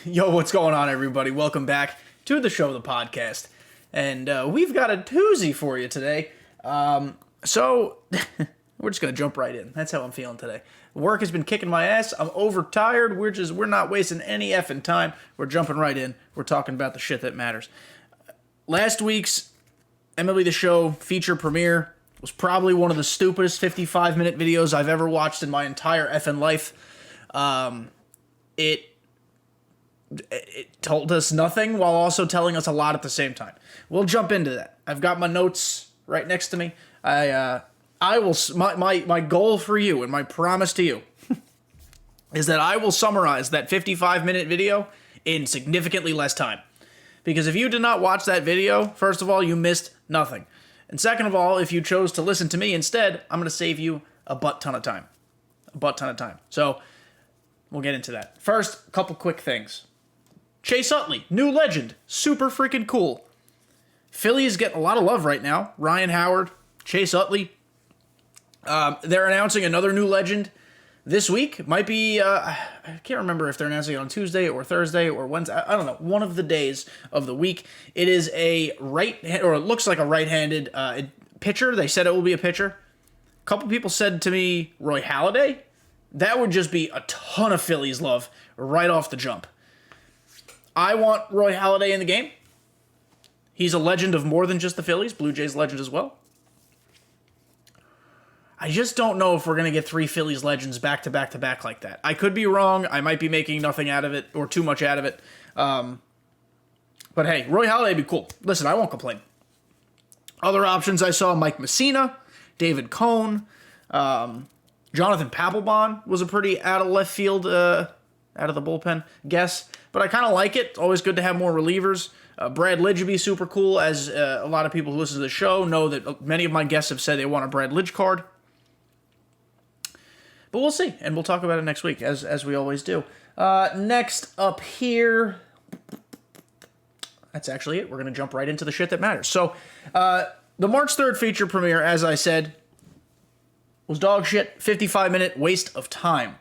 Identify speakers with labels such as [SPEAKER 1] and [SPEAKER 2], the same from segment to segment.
[SPEAKER 1] Yo, what's going on, everybody? Welcome back to the show, the podcast. And we've got a doozy for you today. So we're just going to jump right in. That's how I'm feeling today. Work has been kicking my ass. I'm overtired. We're not wasting any effing time. We're jumping right in. We're talking about the shit that matters. Last week's MLB The Show feature premiere was probably one of the stupidest 55-minute videos I've ever watched in my entire effing life. It told us nothing while also telling us a lot at the same time. We'll jump into that. I've got my notes right next to me. My goal for you and my promise to you is that I will summarize that 55-minute video in significantly less time. Because if you did not watch that video, first of all, you missed nothing. And second of all, if you chose to listen to me instead, I'm going to save you a butt ton of time. So we'll get into that. First, a couple quick things. Chase Utley, new legend, super freaking cool. Philly is getting a lot of love right now. Ryan Howard, Chase Utley. They're announcing another new legend this week. Might be, I can't remember if they're announcing it on Tuesday or Thursday or Wednesday. I don't know. One of the days of the week. It is it looks like a right-handed pitcher. They said it will be a pitcher. A couple people said to me, Roy Halladay. That would just be a ton of Phillies love right off the jump. I want Roy Halladay in the game. He's a legend of more than just the Phillies. Blue Jays legend as well. I just don't know if we're going to get three Phillies legends back to back to back like that. I could be wrong. I might be making nothing out of it or too much out of it. But hey, Roy Halladay would be cool. Listen, I won't complain. Other options I saw, Mike Messina, David Cone, Jonathan Papelbon was a pretty out of left field, out of the bullpen guess. But I kind of like it. It's always good to have more relievers. Brad Lidge would be super cool, as a lot of people who listen to the show know that many of my guests have said they want a Brad Lidge card. But we'll see, and we'll talk about it next week, as we always do. Next up here, that's actually it. We're going to jump right into the shit that matters. So, the March 3rd feature premiere, as I said, was dog shit, 55-minute waste of time.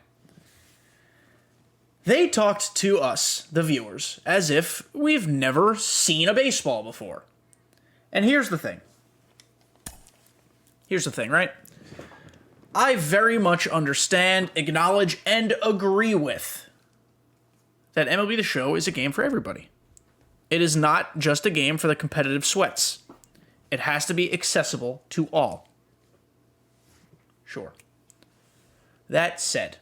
[SPEAKER 1] They talked to us, the viewers, as if we've never seen a baseball before. And here's the thing. Right? I very much understand, acknowledge, and agree with that MLB The Show is a game for everybody. It is not just a game for the competitive sweats. It has to be accessible to all. Sure. That said,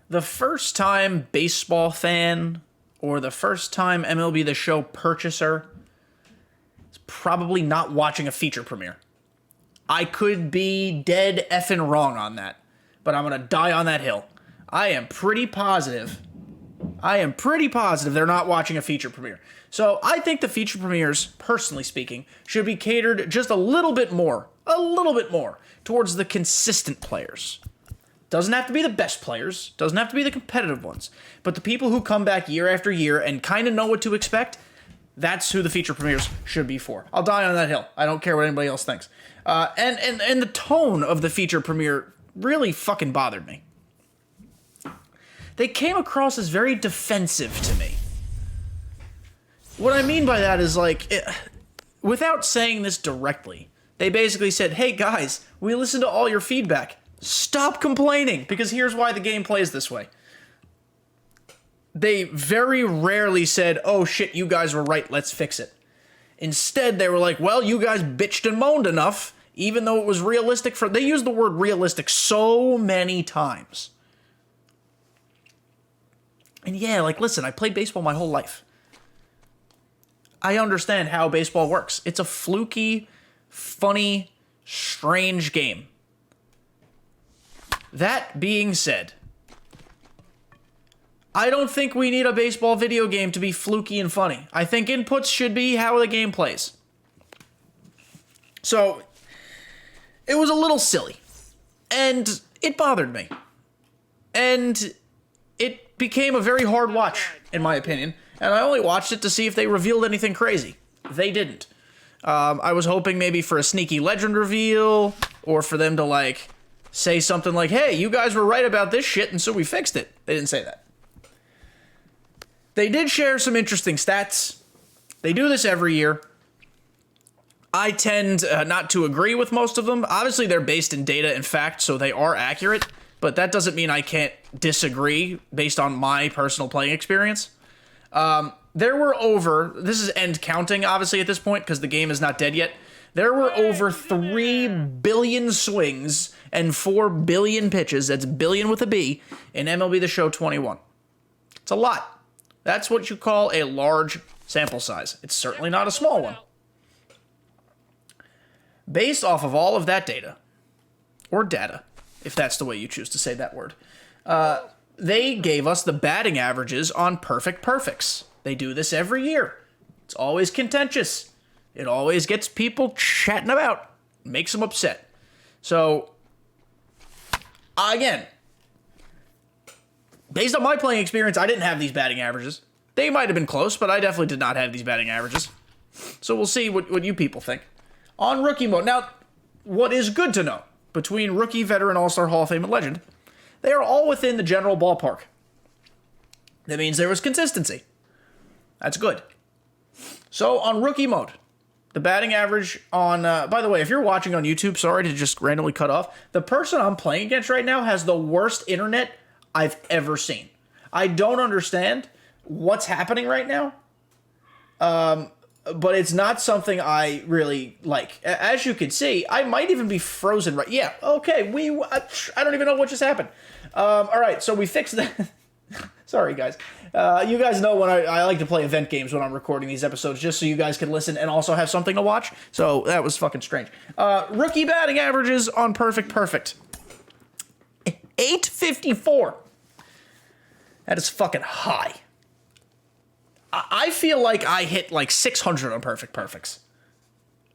[SPEAKER 1] the first time baseball fan or the first time MLB The Show purchaser is probably not watching a feature premiere. I could be dead effing wrong on that, but I'm going to die on that hill. I am pretty positive they're not watching a feature premiere. So I think the feature premieres, personally speaking, should be catered just a little bit more towards the consistent players. Doesn't have to be the best players, doesn't have to be the competitive ones, but the people who come back year after year and kind of know what to expect, that's who the feature premieres should be for. I'll die on that hill. I don't care what anybody else thinks. And the tone of the feature premiere really fucking bothered me. They came across as very defensive to me. What I mean by that is, without saying this directly, they basically said, hey guys, we listened to all your feedback. Stop complaining, because here's why the game plays this way. They very rarely said, oh shit, you guys were right, let's fix it. Instead, they were like, well, you guys bitched and moaned enough, even though it was realistic they used the word realistic so many times. And yeah, listen, I played baseball my whole life. I understand how baseball works. It's a fluky, funny, strange game. That being said, I don't think we need a baseball video game to be fluky and funny. I think inputs should be how the game plays. So, it was a little silly. And it bothered me. And it became a very hard watch, in my opinion. And I only watched it to see if they revealed anything crazy. They didn't. I was hoping maybe for a sneaky legend reveal, or for them to, say something like, hey, you guys were right about this shit, and so we fixed it. They didn't say that. They did share some interesting stats. They do this every year. I tend not to agree with most of them. Obviously, they're based in data and fact, so they are accurate, but that doesn't mean I can't disagree based on my personal playing experience. There were over, this is end counting, obviously, at this point, because the game is not dead yet. There were over 3 billion swings and 4 billion pitches, that's billion with a B, in MLB The Show 21. It's a lot. That's what you call a large sample size. It's certainly not a small one. Based off of all of that data, or data, if that's the way you choose to say that word, they gave us the batting averages on perfect perfects. They do this every year. It's always contentious. It always gets people chatting about, makes them upset. So, again, based on my playing experience, I didn't have these batting averages. They might have been close, but I definitely did not have these batting averages. So we'll see what you people think. On rookie mode, now, what is good to know, between rookie, veteran, all-star, Hall of Fame, and legend, they are all within the general ballpark. That means there was consistency. That's good. So on rookie mode, the batting average on, by the way, if you're watching on YouTube, sorry to just randomly cut off, the person I'm playing against right now has the worst internet I've ever seen. I don't understand what's happening right now. But it's not something I really like. As you can see, I might even be frozen right. Yeah, okay, I don't even know what just happened. All right, so we fixed that. Sorry, guys. You guys know when I like to play event games when I'm recording these episodes, just so you guys can listen and also have something to watch. So that was fucking strange. Rookie batting averages on perfect. 854. That is fucking high. I feel like I hit like 600 on perfect perfects.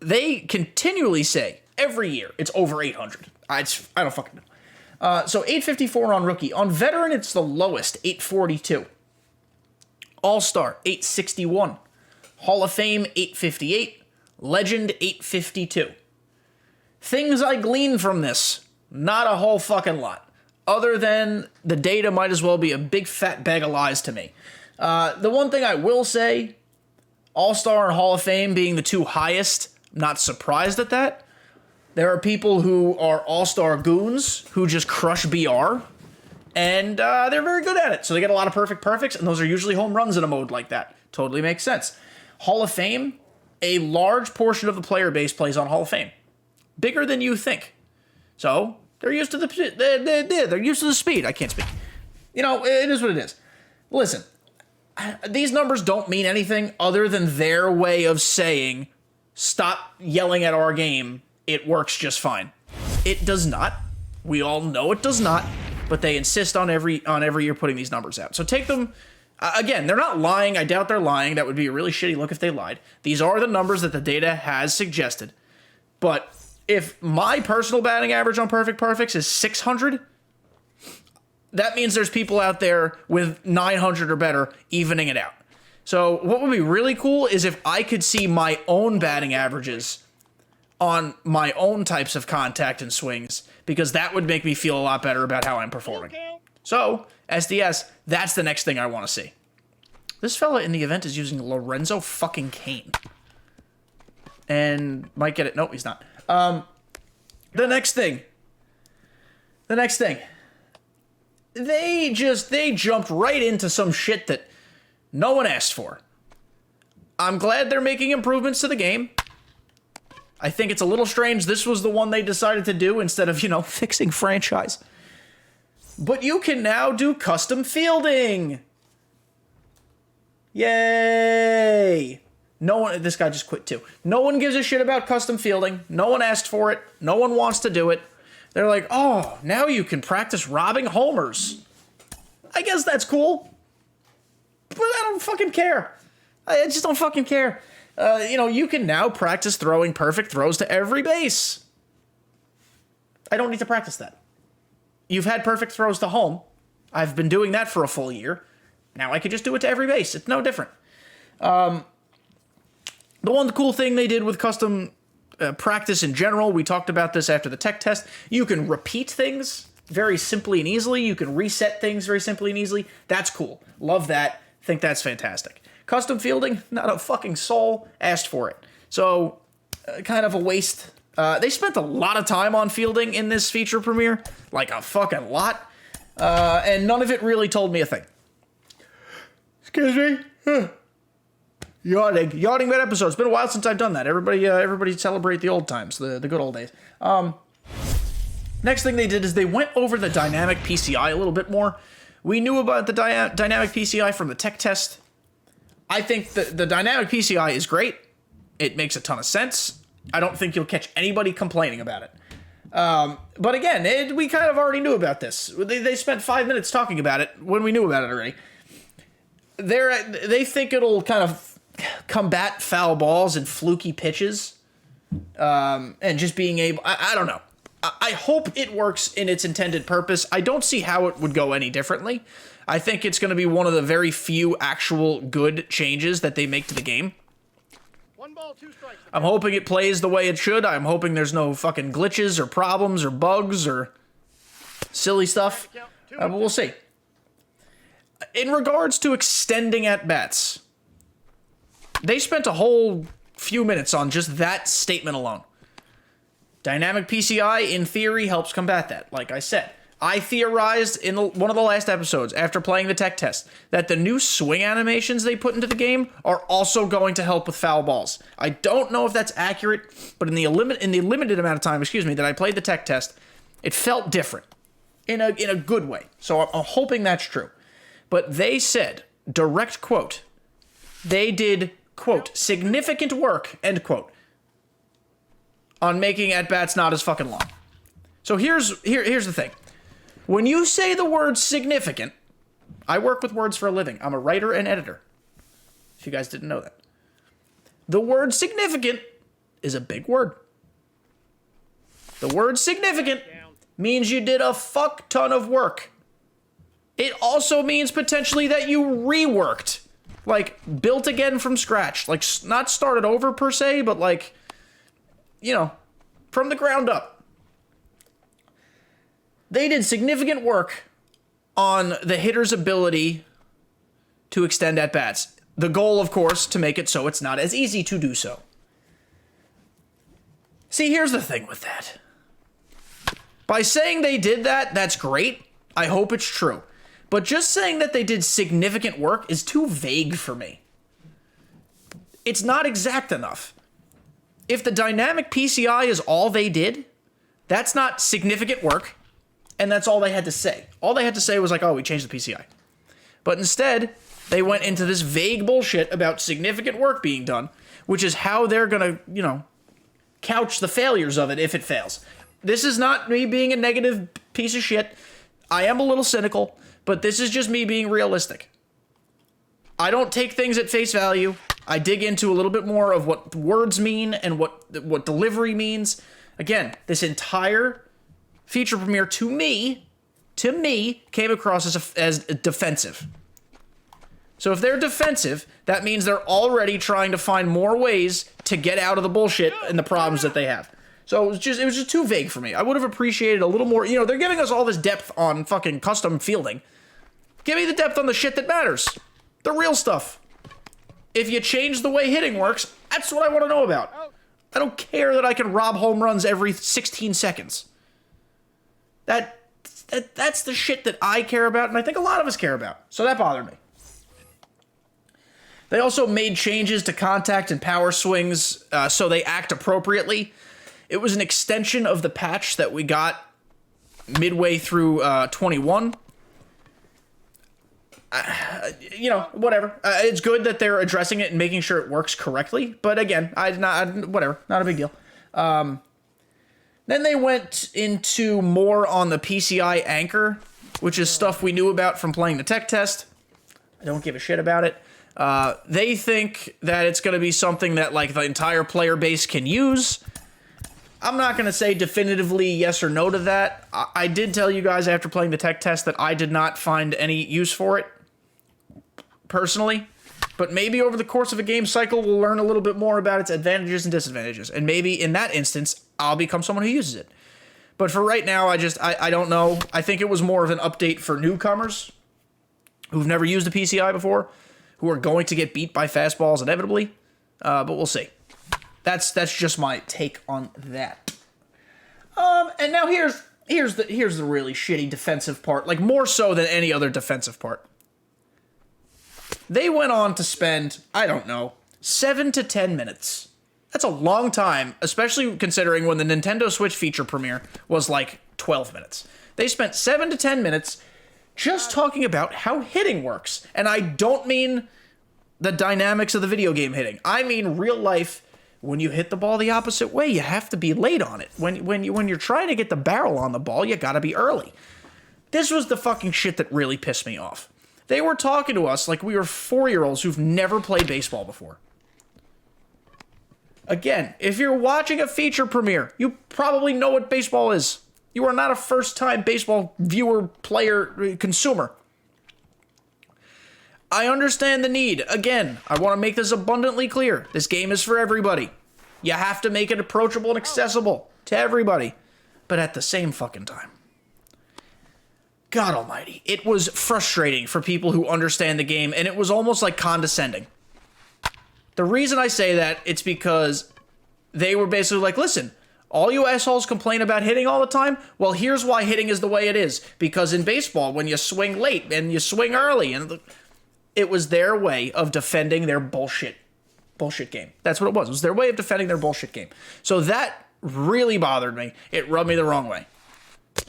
[SPEAKER 1] They continually say every year it's over 800. I don't fucking know. So 854 on rookie. On veteran, it's the lowest, 842. All-star, 861. Hall of Fame, 858. Legend, 852. Things I glean from this, not a whole fucking lot. Other than the data might as well be a big fat bag of lies to me. The one thing I will say, All-Star and Hall of Fame being the two highest, I'm not surprised at that. There are people who are All-Star goons who just crush BR, and they're very good at it. So they get a lot of perfect perfects, and those are usually home runs in a mode like that. Totally makes sense. Hall of Fame, a large portion of the player base plays on Hall of Fame. Bigger than you think. So they're used to they're used to the speed. I can't speak. You know, it is what it is. Listen. These numbers don't mean anything other than their way of saying, stop yelling at our game, it works just fine. It does not. We all know it does not, but they insist on every year putting these numbers out. So take them, again, they're not lying. I doubt they're lying. That would be a really shitty look if they lied. These are the numbers that the data has suggested. But if my personal batting average on perfect perfects is 600, that means there's people out there with 900 or better evening it out. So what would be really cool is if I could see my own batting averages on my own types of contact and swings, because that would make me feel a lot better about how I'm performing. So, SDS, that's the next thing I want to see. This fella in the event is using Lorenzo fucking Kane. And might get it. Nope, he's not. The next thing. They jumped right into some shit that no one asked for. I'm glad they're making improvements to the game. I think it's a little strange this was the one they decided to do instead of, fixing franchise. But you can now do custom fielding. Yay! This guy just quit too. No one gives a shit about custom fielding. No one asked for it. No one wants to do it. They're like, oh, now you can practice robbing homers. I guess that's cool. But I don't fucking care. I just don't fucking care. You can now practice throwing perfect throws to every base. I don't need to practice that. You've had perfect throws to home. I've been doing that for a full year. Now I could just do it to every base. It's no different. The one cool thing they did with custom practice in general, we talked about this after the tech test, you can repeat things very simply and easily. You can reset things very simply and easily. That's cool. Love that. Think that's fantastic. Custom fielding, not a fucking soul asked for it. So, kind of a waste. They spent a lot of time on fielding in this feature premiere. Like a fucking lot. And none of it really told me a thing. Excuse me? Yawning that episode. It's been a while since I've done that. Everybody celebrate the old times, the good old days. Next thing they did is they went over the dynamic PCI a little bit more. We knew about the dynamic PCI from the tech test. I think the dynamic PCI is great. It makes a ton of sense. I don't think you'll catch anybody complaining about it. But again, we kind of already knew about this. They spent 5 minutes talking about it when we knew about it already. They think it'll kind of combat foul balls and fluky pitches. And just being able... I don't know. I hope it works in its intended purpose. I don't see how it would go any differently. I think it's going to be one of the very few actual good changes that they make to the game.
[SPEAKER 2] 1 ball, 2 strikes.
[SPEAKER 1] I'm hoping it plays the way it should. I'm hoping there's no fucking glitches or problems or bugs or silly stuff. But we'll see. In regards to extending at-bats, they spent a whole few minutes on just that statement alone. Dynamic PCI, in theory, helps combat that, like I said. I theorized in one of the last episodes, after playing the tech test, that the new swing animations they put into the game are also going to help with foul balls. I don't know if that's accurate, but in the limited amount of time, that I played the tech test, it felt different in a good way. So I'm hoping that's true. But they said, direct quote, they did, quote, significant work, end quote, on making at-bats not as fucking long. So here's the thing. When you say the word significant, I work with words for a living. I'm a writer and editor. If you guys didn't know that. The word significant is a big word. The word significant means you did a fuck ton of work. It also means potentially that you reworked. Like, built again from scratch. Like, not started over per se, but like... from the ground up. They did significant work on the hitter's ability to extend at-bats. The goal, of course, to make it so it's not as easy to do so. See, here's the thing with that. By saying they did that, that's great. I hope it's true. But just saying that they did significant work is too vague for me. It's not exact enough. If the dynamic PCI is all they did, that's not significant work, and that's all they had to say. All they had to say was like, oh, we changed the PCI. But instead, they went into this vague bullshit about significant work being done, which is how they're gonna, couch the failures of it if it fails. This is not me being a negative piece of shit. I am a little cynical, but this is just me being realistic. I don't take things at face value. I dig into a little bit more of what words mean and what delivery means. Again, this entire feature premiere to me came across as defensive. So if they're defensive, that means they're already trying to find more ways to get out of the bullshit and the problems that they have. So it was just too vague for me. I would have appreciated a little more. They're giving us all this depth on fucking custom fielding. Give me the depth on the shit that matters. The real stuff. If you change the way hitting works, that's what I want to know about. I don't care that I can rob home runs every 16 seconds. That's the shit that I care about, and I think a lot of us care about. So that bothered me. They also made changes to contact and power swings so they act appropriately. It was an extension of the patch that we got midway through 21. Whatever. It's good that they're addressing it and making sure it works correctly. But again, whatever. Not a big deal. Then they went into more on the Pci Anchor, which is stuff we knew about from playing the tech test. I don't give a shit about it. They think that it's going to be something that like the entire player base can use. I'm not going to say definitively yes or no to that. I did tell you guys after playing the tech test that I did not find any use for it, personally. But maybe over the course of a game cycle, we'll learn a little bit more about its advantages and disadvantages. And maybe in that instance, I'll become someone who uses it. But for right now, I don't know. I think it was more of an update for newcomers who've never used a PCI before. who are going to get beat by fastballs inevitably, but we'll see. That's just my take on that. And now here's the really shitty defensive part, like more so than any other defensive part. They went on to spend, I don't know, 7 to 10 minutes. That's a long time, especially considering when the Nintendo Switch feature premiere was like 12 minutes. They spent 7 to 10 minutes just talking about how hitting works. And I don't mean the dynamics of the video game hitting. I mean real life. When you hit the ball the opposite way, you have to be late on it. When you're trying to get the barrel on the ball, you gotta be early. This was the fucking shit that really pissed me off. They were talking to us like we were 4-year-olds who've never played baseball before. Again, if you're watching a feature premiere, you probably know what baseball is. You are not a first-time baseball viewer, player, consumer. I understand the need. Again, I want to make this abundantly clear. This game is for everybody. You have to make it approachable and accessible to everybody. But at the same fucking time, God almighty, it was frustrating for people who understand the game, and it was almost like condescending. The reason I say that, it's because they were basically like, listen, all you assholes complain about hitting all the time? Well, here's why hitting is the way it is. Because in baseball, when you swing late and you swing early, and it was their way of defending their bullshit game. That's what it was. It was their way of defending their bullshit game. So that really bothered me. It rubbed me the wrong way.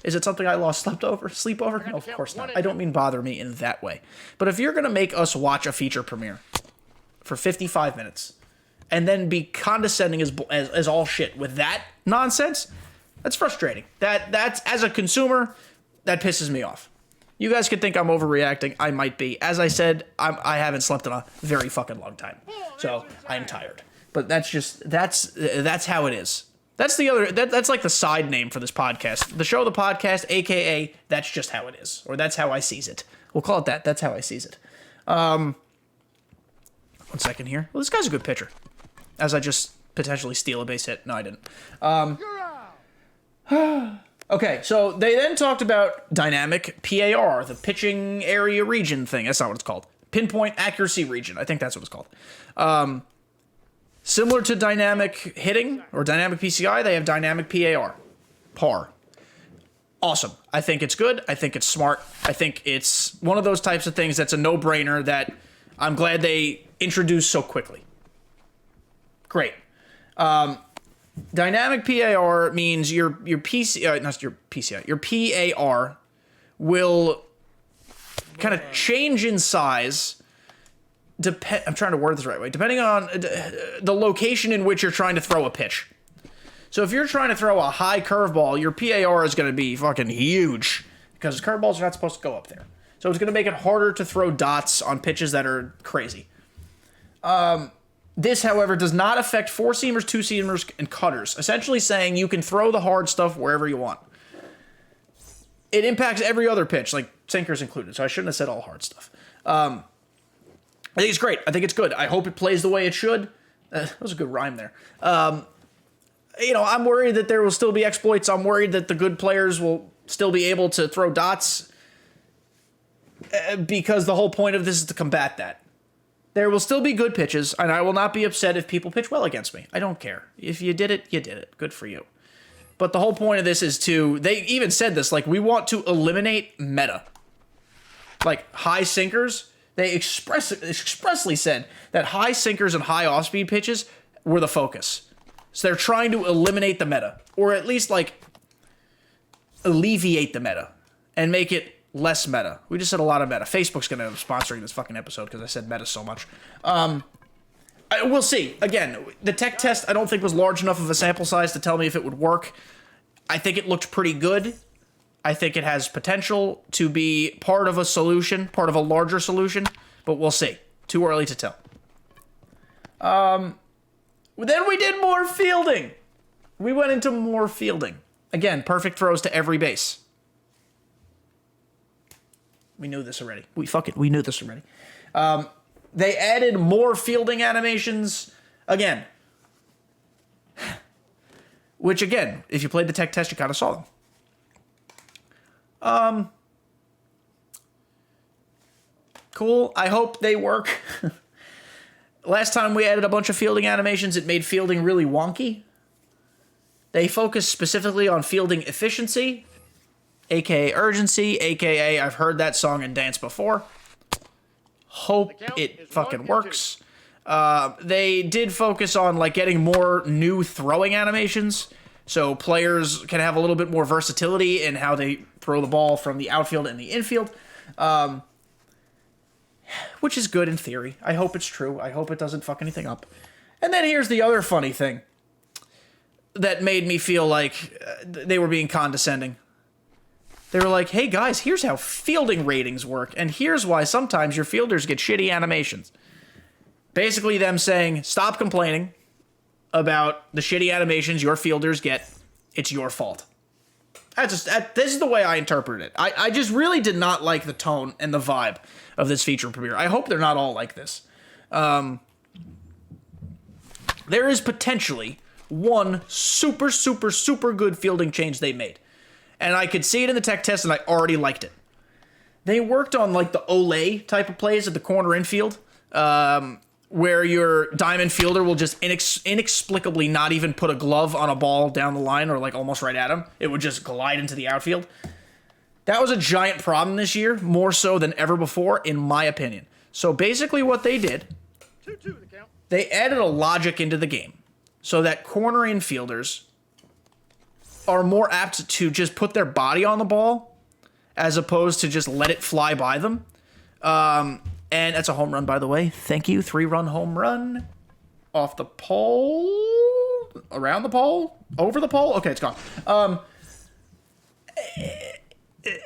[SPEAKER 1] Is it something I lost sleep over? No, of course not. I don't mean bother me in that way. But if you're going to make us watch a feature premiere for 55 minutes and then be condescending as all shit with that nonsense, that's frustrating. That's as a consumer, that pisses me off. You guys could think I'm overreacting. I might be. As I said, I haven't slept in a very fucking long time. So I'm tired. But that's how it is. That's like the side name for this podcast. The show, the podcast, aka that's just how it is. Or that's how I sees it. We'll call it that. That's how I sees it. 1 second here. Well, this guy's a good pitcher. As I just potentially steal a base hit. No, I didn't. Okay, so they then talked about dynamic PAR, the pitching area region thing. That's not what it's called. Pinpoint accuracy region. I think that's what it's called. Similar to dynamic hitting or dynamic PCI, they have dynamic PAR. Awesome. I think it's good. I think it's smart. I think it's one of those types of things that's a no-brainer that I'm glad they introduced so quickly. Great. Dynamic PAR means your PAR will kind of change in size. I'm trying to word this the right way. Depending on the location in which you're trying to throw a pitch. So if you're trying to throw a high curveball, your PAR is going to be fucking huge because curveballs are not supposed to go up there. So it's going to make it harder to throw dots on pitches that are crazy. This, however, does not affect 4-seamers, 2-seamers, and cutters, essentially saying you can throw the hard stuff wherever you want. It impacts every other pitch, like sinkers included, so I shouldn't have said all hard stuff. I think it's great. I think it's good. I hope it plays the way it should. That was a good rhyme there. I'm worried that there will still be exploits. I'm worried that the good players will still be able to throw dots because the whole point of this is to combat that. There will still be good pitches, and I will not be upset if people pitch well against me. I don't care. If you did it, you did it. Good for you. But the whole point of this is they even said this, like, we want to eliminate meta. Like, high sinkers, they expressly said that high sinkers and high off-speed pitches were the focus. So they're trying to eliminate the meta, or at least, like, alleviate the meta and make it less meta. We just said a lot of meta. Facebook's going to end up sponsoring this fucking episode because I said meta so much. We'll see. Again, the tech test I don't think was large enough of a sample size to tell me if it would work. I think it looked pretty good. I think it has potential to be part of a solution, part of a larger solution, but we'll see. Too early to tell. Then we did more fielding. We went into more fielding. Again, perfect throws to every base. We knew this already. We knew this already. They added more fielding animations. Again. Which, again, if you played the tech test, you kind of saw them. Cool. I hope they work. Last time we added a bunch of fielding animations, it made fielding really wonky. They focus specifically on fielding efficiency, aka urgency, aka I've heard that song and dance before. Hope it fucking works. They did focus on like getting more new throwing animations, so players can have a little bit more versatility in how they throw the ball from the outfield and the infield, which is good in theory. I hope it's true. I hope it doesn't fuck anything up. And then here's the other funny thing that made me feel like they were being condescending. They were like, hey guys, here's how fielding ratings work, and here's why sometimes your fielders get shitty animations. Basically them saying, stop complaining about the shitty animations your fielders get. It's your fault. This is the way I interpreted it. I just really did not like the tone and the vibe of this feature premiere. I hope they're not all like this. There is potentially one super, super, super good fielding change they made. And I could see it in the tech test, and I already liked it. They worked on, like, the Olay type of plays at the corner infield, where your diamond fielder will just inexplicably not even put a glove on a ball down the line or, like, almost right at him. It would just glide into the outfield. That was a giant problem this year, more so than ever before, in my opinion. So basically what they did,
[SPEAKER 2] 2-2 the count.
[SPEAKER 1] they added a logic into the game so that corner infielders are more apt to just put their body on the ball as opposed to just let it fly by them. And that's a home run, by the way. Thank you. 3-run home run. Off the pole. Around the pole. Over the pole. Okay, it's gone.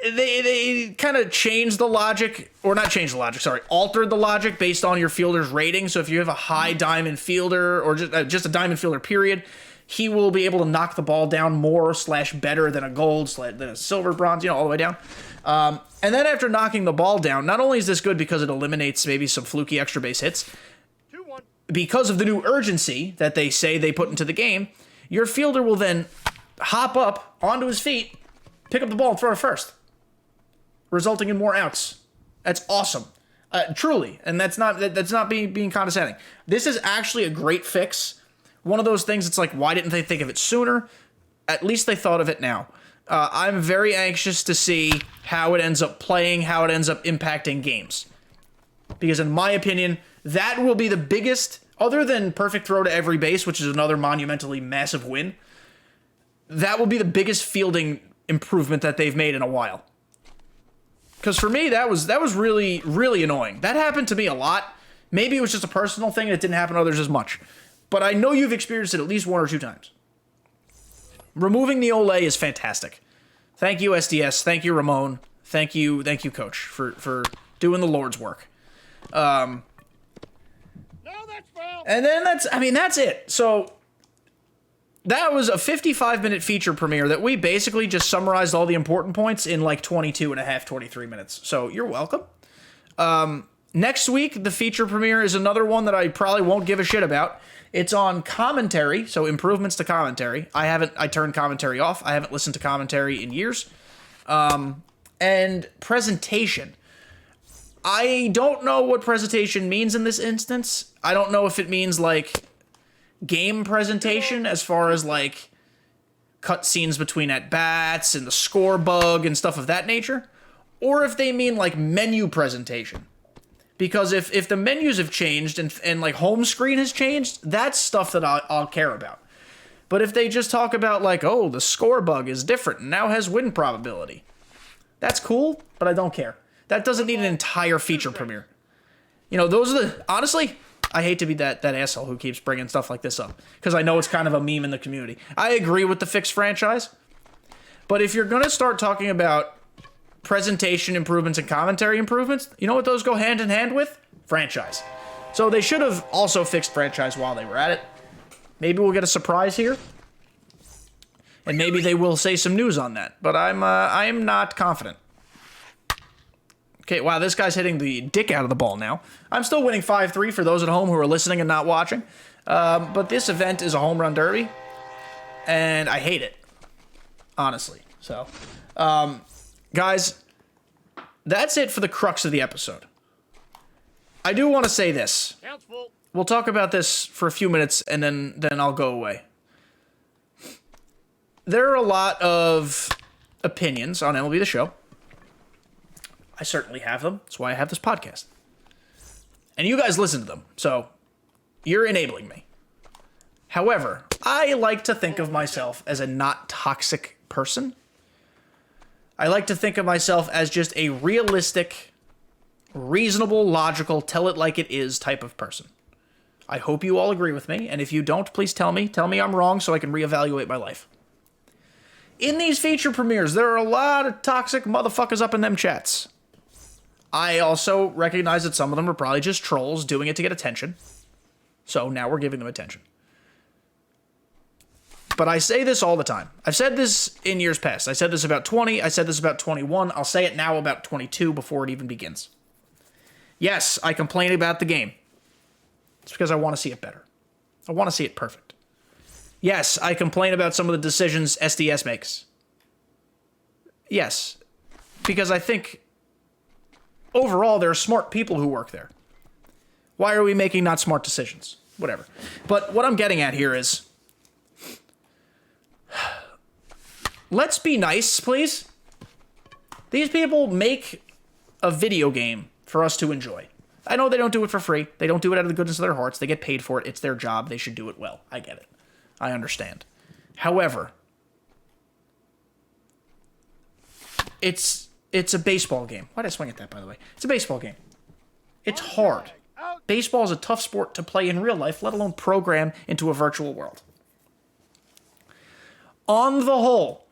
[SPEAKER 1] They kind of changed the logic, or not changed the logic, sorry, altered the logic based on your fielder's rating. So if you have a high diamond fielder, or just a diamond fielder period, he will be able to knock the ball down more / better than a gold, than a silver, bronze, all the way down. And then after knocking the ball down, not only is this good because it eliminates maybe some fluky extra base hits,
[SPEAKER 2] 2-1.
[SPEAKER 1] because of the new urgency that they say they put into the game, your fielder will then hop up onto his feet, pick up the ball and throw it first, resulting in more outs. That's awesome. Truly. And that's not being condescending. This is actually a great fix. One of those things, it's like, why didn't they think of it sooner? At least they thought of it now. I'm very anxious to see how it ends up playing, how it ends up impacting games. Because in my opinion, that will be the biggest, other than perfect throw to every base, which is another monumentally massive win, that will be the biggest fielding improvement that they've made in a while. Because for me, that was really, really annoying. That happened to me a lot. Maybe it was just a personal thing and it didn't happen to others as much. But I know you've experienced it at least 1 or 2 times. Removing the Olay is fantastic. Thank you, SDS. Thank you, Ramon. Thank you, Coach, for doing the Lord's work.
[SPEAKER 2] No, that's foul.
[SPEAKER 1] And then that's it. So that was a 55-minute feature premiere that we basically just summarized all the important points in like 22 and a half, 23 minutes. So you're welcome. Next week, the feature premiere is another one that I probably won't give a shit about. It's on commentary, so improvements to commentary. I turned commentary off. I haven't listened to commentary in years. And presentation. I don't know what presentation means in this instance. I don't know if it means like game presentation as far as like cut scenes between at-bats and the score bug and stuff of that nature, or if they mean like menu presentation. Because if the menus have changed and like home screen has changed, that's stuff that I'll care about. But if they just talk about like, oh, the score bug is different and now has win probability, that's cool, but I don't care. That doesn't need an entire feature premiere. Those are honestly, I hate to be that asshole who keeps bringing stuff like this up, because I know it's kind of a meme in the community. I agree with the fixed franchise, but if you're going to start talking about presentation improvements and commentary improvements, you know what those go hand in hand with? Franchise. So they should have also fixed franchise while they were at it. Maybe we'll get a surprise here, and maybe they will say some news on that, but I am not confident. Okay, wow, this guy's hitting the dick out of the ball now. I'm still winning 5-3 for those at home who are listening and not watching. But this event is a home run derby, and I hate it, honestly. So, guys, that's it for the crux of the episode. I do want to say this.
[SPEAKER 2] Count's full.
[SPEAKER 1] We'll talk about this for a few minutes, and then I'll go away. There are a lot of opinions on MLB The Show. I certainly have them. That's why I have this podcast. And you guys listen to them, so you're enabling me. However, I like to think of myself as a not toxic person. I like to think of myself as just a realistic, reasonable, logical, tell it like it is type of person. I hope you all agree with me, and if you don't, please tell me. Tell me I'm wrong so I can reevaluate my life. In these feature premieres, there are a lot of toxic motherfuckers up in them chats. I also recognize that some of them are probably just trolls doing it to get attention. So now we're giving them attention. But I say this all the time. I've said this in years past. I said this about 20. I said this about 21. I'll say it now about 22 before it even begins. Yes, I complain about the game. It's because I want to see it better. I want to see it perfect. Yes, I complain about some of the decisions SDS makes. Yes, because I think overall there are smart people who work there. Why are we making not smart decisions? Whatever. But what I'm getting at here is, let's be nice, please. These people make a video game for us to enjoy. I know they don't do it for free. They don't do it out of the goodness of their hearts. They get paid for it. It's their job. They should do it well. I get it. I understand. However, it's a baseball game. Why did I swing at that, by the way? It's a baseball game. It's hard. Baseball is a tough sport to play in real life, let alone program into a virtual world. On the whole,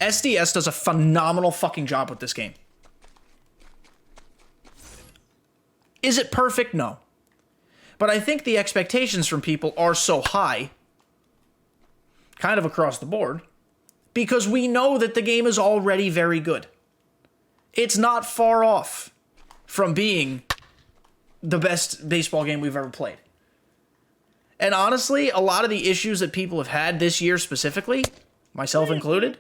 [SPEAKER 1] SDS does a phenomenal fucking job with this game. Is it perfect? No. But I think the expectations from people are so high, kind of across the board, because we know that the game is already very good. It's not far off from being the best baseball game we've ever played. And honestly, a lot of the issues that people have had this year specifically, myself included,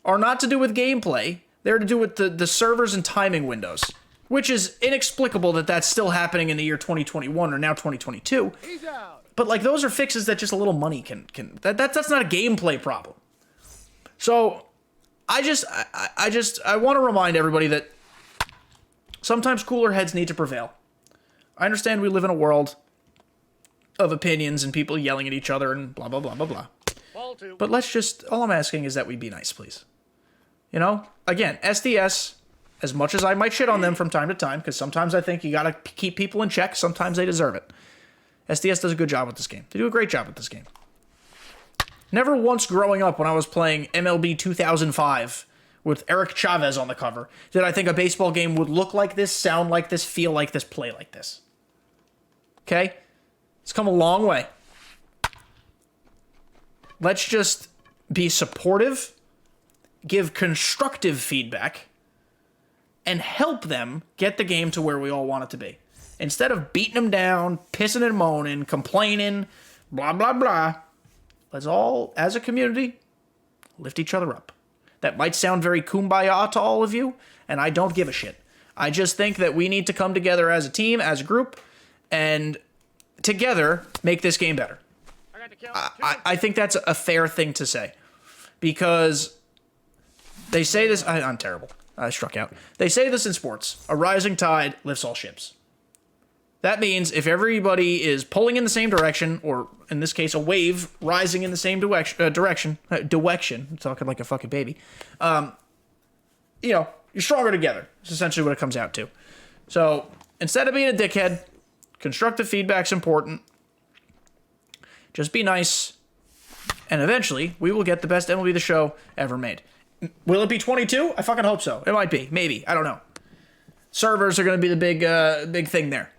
[SPEAKER 1] are not to do with gameplay. They're to do with the servers and timing windows, which is inexplicable that that's still happening in the year 2021 or now 2022.
[SPEAKER 2] He's out.
[SPEAKER 1] But like those are fixes that just a little money can that's not a gameplay problem. So I want to remind everybody that sometimes cooler heads need to prevail. I understand we live in a world of opinions and people yelling at each other and blah blah blah blah blah.
[SPEAKER 2] Ball two.
[SPEAKER 1] But let's just, all I'm asking is that we be nice, please. You know, again, SDS, as much as I might shit on them from time to time, because sometimes I think you gotta keep people in check, sometimes they deserve it. SDS does a good job with this game. They do a great job with this game. Never once growing up when I was playing MLB 2005 with Eric Chavez on the cover did I think a baseball game would look like this, sound like this, feel like this, play like this. Okay? It's come a long way. Let's just be supportive, give constructive feedback, and help them get the game to where we all want it to be. Instead of beating them down, pissing and moaning, complaining, blah, blah, blah, let's all, as a community, lift each other up. That might sound very kumbaya to all of you, and I don't give a shit. I just think that we need to come together as a team, as a group, and together make this game better.
[SPEAKER 2] I got the count.
[SPEAKER 1] I think that's a fair thing to say. Because they say this... I'm terrible. I struck out. They say this in sports. A rising tide lifts all ships. That means if everybody is pulling in the same direction, or in this case, a wave rising in the same direction, I'm talking like a fucking baby, you know, you're stronger together. It's essentially what it comes out to. So instead of being a dickhead, constructive feedback's important. Just be nice, and eventually we will get the best MLB The Show ever made. Will it be 22? I fucking hope so. It might be. Maybe. I don't know. Servers are going to be the big thing there.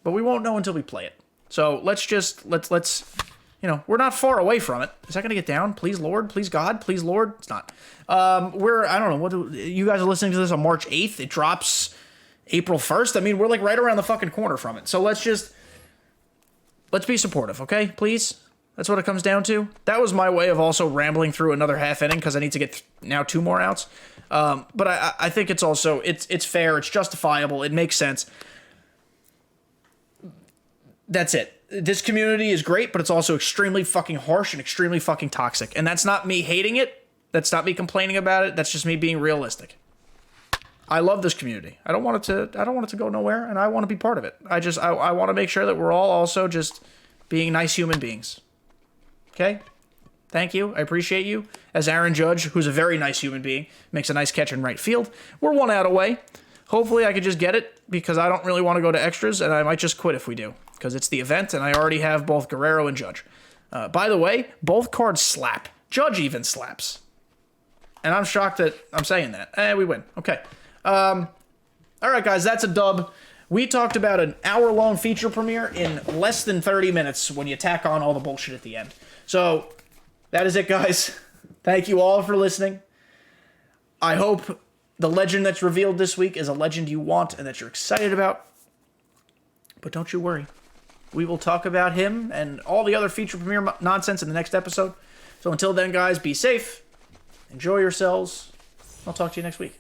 [SPEAKER 1] But we won't know until we play it. So let's you know, we're not far away from it. Is that going to get down? Please, Lord. Please, God. Please, Lord. It's not. I don't know. You guys are listening to this on March 8th. It drops April 1st. I mean, we're like right around the fucking corner from it. So let's be supportive, okay? Please? That's what it comes down to. That was my way of also rambling through another half inning because I need to get now 2 more outs. But I think it's also, it's fair, it's justifiable, it makes sense. That's it. This community is great, but it's also extremely fucking harsh and extremely fucking toxic. And that's not me hating it. That's not me complaining about it. That's just me being realistic. I love this community. I don't want it to go nowhere, and I want to be part of it. I want to make sure that we're all also just being nice human beings. Okay? Thank you. I appreciate you. As Aaron Judge, who's a very nice human being, makes a nice catch in right field. We're 1 out away. Hopefully I could just get it because I don't really want to go to extras, and I might just quit if we do because it's the event, and I already have both Guerrero and Judge. By the way, both cards slap. Judge even slaps. And I'm shocked that I'm saying that. We win. Okay. All right, guys, that's a dub. We talked about an hour-long feature premiere in less than 30 minutes when you tack on all the bullshit at the end. So that is it, guys. Thank you all for listening. I hope the legend that's revealed this week is a legend you want and that you're excited about. But don't you worry. We will talk about him and all the other feature premiere nonsense in the next episode. So until then, guys, be safe. Enjoy yourselves. I'll talk to you next week.